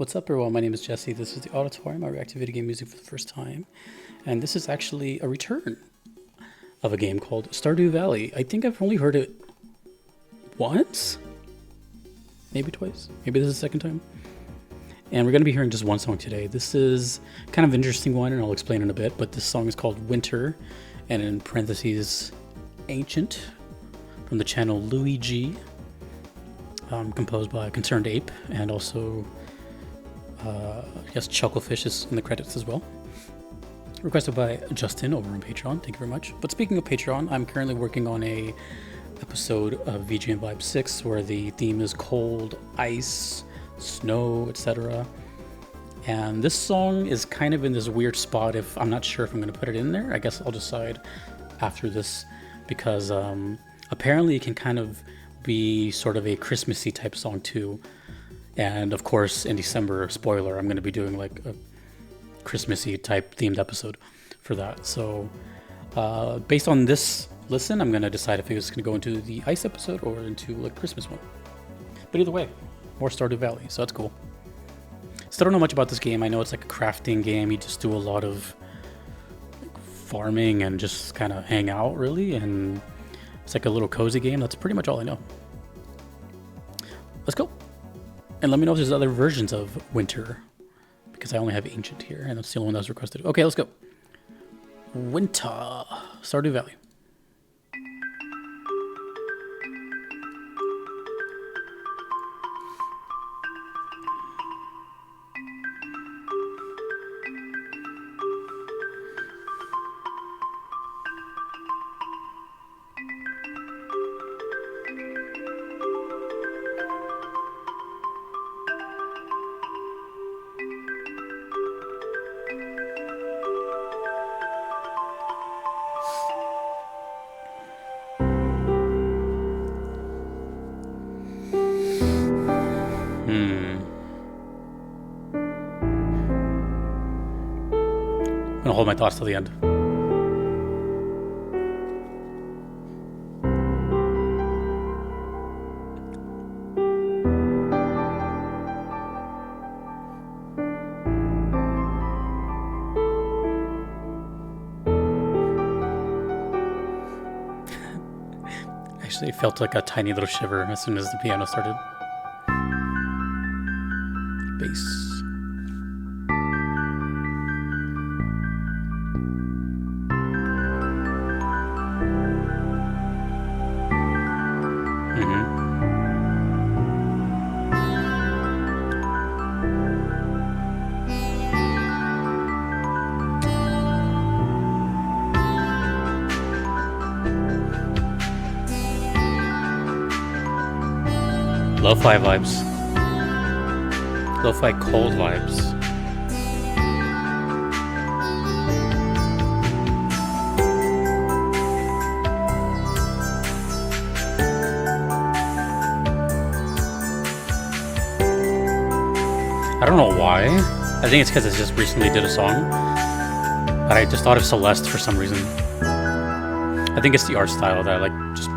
What's up, everyone? My name is Jesse. This is the Auditorium. I react to video game music for the first time. And this is actually a return of a game called Stardew Valley. I think I've only heard it once? Maybe twice? Maybe this is the second time? And we're going to be hearing just one song today. This is kind of an interesting one, and I'll explain in a bit. But this song is called Winter, and in parentheses, Ancient, from the channel Louis G. Composed by Concerned Ape, and also I guess Chucklefish is in the credits as well. Requested by Justin over on Patreon. Thank you very much. But speaking of Patreon, I'm currently working on a episode of VGM Vibe 6 where the theme is cold, ice, snow, etc. And this song is kind of in this weird spot. If I'm not sure if I'm going to put it in there, I guess I'll decide after this, because apparently it can kind of be sort of a Christmassy type song too. And of course, in December, spoiler, I'm going to be doing like a Christmassy type themed episode for that. So based on this listen, I'm going to decide if it's going to go into the ice episode or into like Christmas one. But either way, more Stardew Valley, so that's cool. Still don't know much about this game. I know it's like a crafting game. You just do a lot of like farming and just kind of hang out, really. And it's like a little cozy game. That's pretty much all I know. Let's go. And let me know if there's other versions of Winter, because I only have Ancient here, and that's the only one that was requested. Okay, let's go. Winter, Stardew Valley. I'm gonna hold my thoughts till the end. Actually, it felt like a tiny little shiver as soon as the piano started. Bass. Lo-fi vibes. Lo-fi cold vibes. I don't know why. I think it's because I just recently did a song, but I just thought of Celeste for some reason. I think it's the art style that I like. Just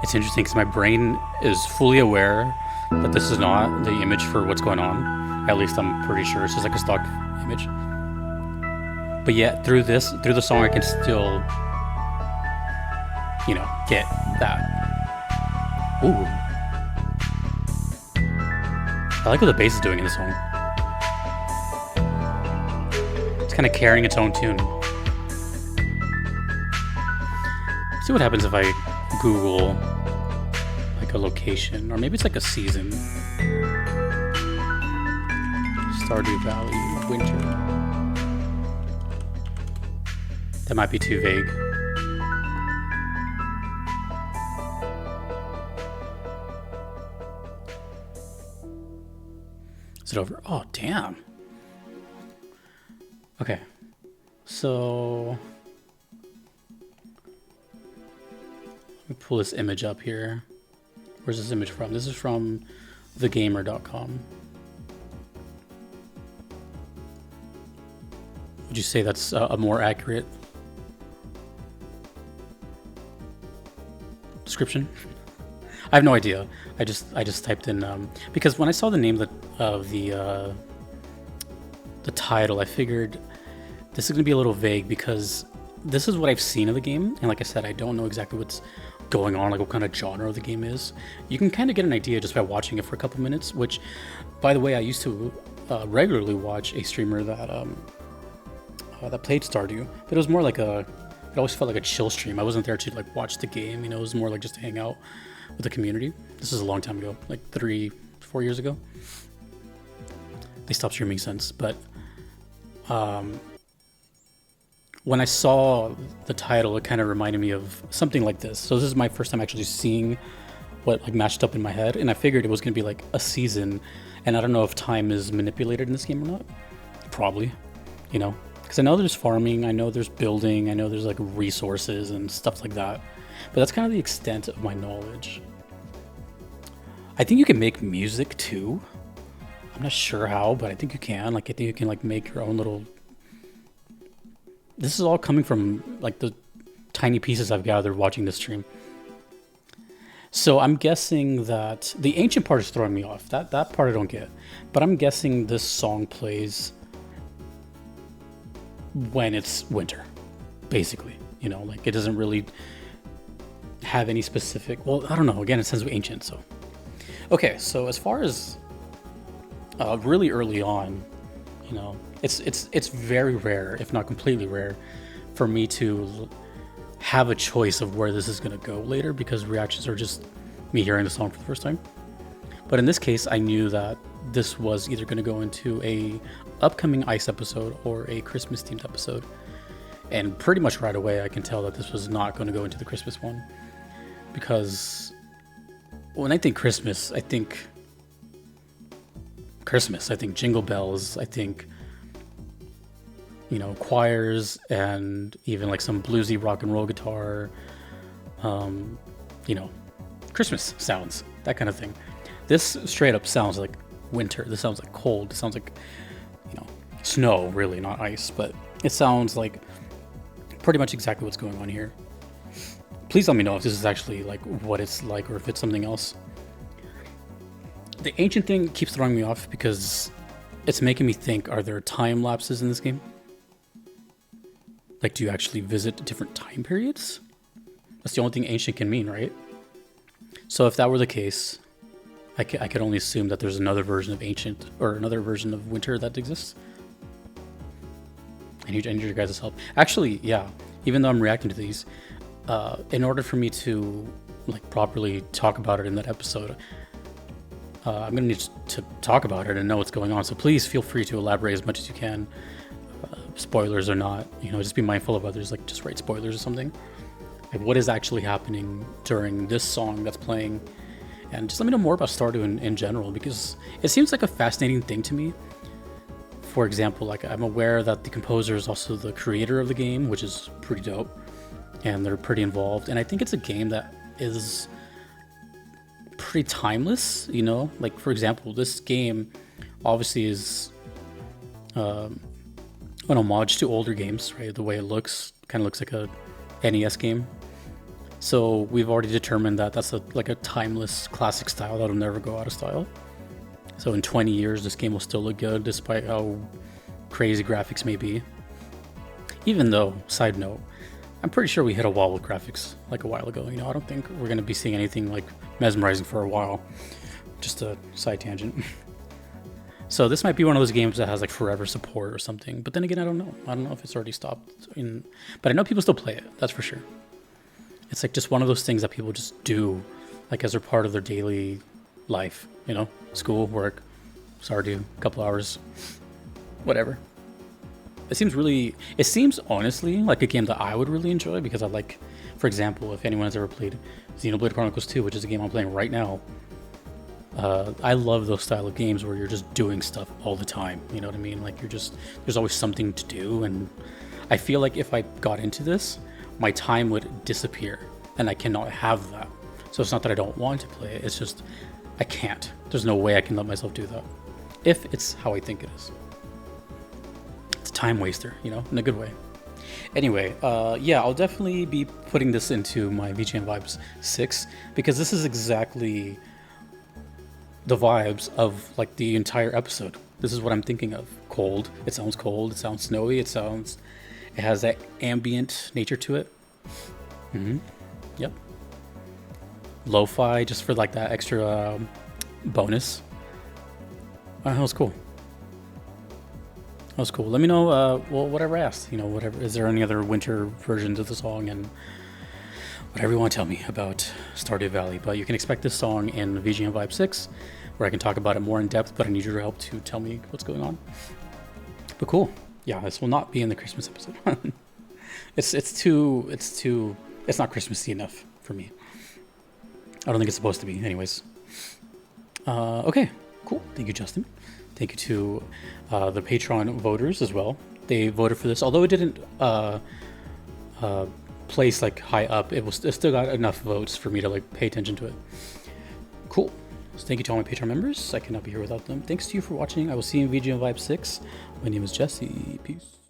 it's interesting because my brain is fully aware that this is not the image for what's going on. At least I'm pretty sure it's just like a stock image. But yet through the song, I can still, you know, get that. Ooh. I like what the bass is doing in the song. It's kind of carrying its own tune. See what happens if I Google like a location, or maybe it's like a season. Stardew Valley, winter. That might be too vague. Is it over? Oh, damn. Okay. So let me pull this image up here. Where's this image from? This is from thegamer.com. Would you say that's a more accurate description? I have no idea. I just typed in because when I saw the name of the title, I figured this is gonna be a little vague because this is what I've seen of the game, and like I said, I don't know exactly what's going on, like what kind of genre the game is. You can kind of get an idea just by watching it for a couple minutes. Which, by the way, I used to regularly watch a streamer that played Stardew, but it was more like it always felt like a chill stream. I wasn't there to like watch the game, you know. It was more like just to hang out with the community. This is a long time ago, like 3-4 years ago. They stopped streaming since, but when I saw the title, it kind of reminded me of something like this. So this is my first time actually seeing what like matched up in my head, and I figured it was going to be like a season, and I don't know if time is manipulated in this game or not. Probably, you know, because I know there's farming, I know there's building, I know there's like resources and stuff like that, but that's kind of the extent of my knowledge. I think you can make music too. I'm not sure how, but I think you can. Like, I think you can like make your own little. This is all coming from like the tiny pieces I've gathered watching this stream. So I'm guessing that the ancient part is throwing me off. That part I don't get. But I'm guessing this song plays when it's winter, basically. You know, like it doesn't really have any specific. Well, I don't know. Again, it says ancient, so. Okay, so as far as really early on, you know, it's very rare, if not completely rare, for me to have a choice of where this is going to go later, because reactions are just me hearing the song for the first time. But in this case, I knew that this was either going to go into a upcoming Ice episode or a Christmas themed episode, and pretty much right away I can tell that this was not going to go into the Christmas one, because when I think Christmas, I think Jingle Bells, I think, you know, choirs, and even like some bluesy rock and roll guitar, you know, Christmas sounds, that kind of thing. This straight up sounds like winter. This sounds like cold. This sounds like, you know, snow, really, not ice, but it sounds like pretty much exactly what's going on here. Please let me know if this is actually like what it's like or if it's something else. The ancient thing keeps throwing me off because it's making me think, are there time lapses in this game? Like, do you actually visit different time periods? That's the only thing ancient can mean, right? So if that were the case, I could only assume that there's another version of ancient or another version of winter that exists. I need your guys' help. Actually, yeah, even though I'm reacting to these, in order for me to like properly talk about it in that episode, I'm gonna need to talk about it and know what's going on. So please feel free to elaborate as much as you can. Spoilers or not, you know, just be mindful of others. Like, just write spoilers or something. Like, what is actually happening during this song that's playing, and just let me know more about Stardew in general, because it seems like a fascinating thing to me. For example, like, I'm aware that the composer is also the creator of the game, which is pretty dope, and they're pretty involved. And I think it's a game that is pretty timeless, you know. Like, for example, this game obviously is an homage to older games, right? The way it looks kind of looks like a NES game. So we've already determined that that's like a timeless classic style that'll never go out of style. So in 20 years, this game will still look good despite how crazy graphics may be. Even though, side note, I'm pretty sure we hit a wall with graphics like a while ago. You know, I don't think we're going to be seeing anything like mesmerizing for a while. Just a side tangent. So this might be one of those games that has like forever support or something. But then again, I don't know. I don't know if it's already stopped. But I know people still play it. That's for sure. It's like just one of those things that people just do, like as they're part of their daily life. You know, school, work, Stardew, a couple hours, whatever. It seems honestly like a game that I would really enjoy, because I like, for example, if anyone has ever played Xenoblade Chronicles 2, which is a game I'm playing right now, I love those style of games where you're just doing stuff all the time. You know what I mean? Like, there's always something to do, and I feel like if I got into this, my time would disappear, and I cannot have that. So it's not that I don't want to play it, it's just I can't. There's no way I can let myself do that, if it's how I think it is. It's a time waster, you know, in a good way. Anyway, yeah, I'll definitely be putting this into my VGM Vibes 6 because this is exactly the vibes of like the entire episode. This is what I'm thinking of. Cold. It sounds cold. It sounds snowy. It has that ambient nature to it. Yep. Lo-fi just for like that extra bonus. That was cool. That was cool. Let me know, well, whatever I asked. You know, whatever. Is there any other winter versions of the song and whatever you want to tell me about Stardew Valley? But you can expect this song in VGM Vibe 6, where I can talk about it more in depth, but I need your help to tell me what's going on. But cool. Yeah, this will not be in the Christmas episode. It's not Christmassy enough for me. I don't think it's supposed to be anyways. Okay, cool. Thank you, Justin. Thank you to the Patreon voters as well. They voted for this, although it didn't place like high up. It still got enough votes for me to like pay attention to it. Cool. So thank you to all my Patreon members. I cannot be here without them. Thanks to you for watching. I will see you in VGM Vibe 6. My name is Jesse. Peace.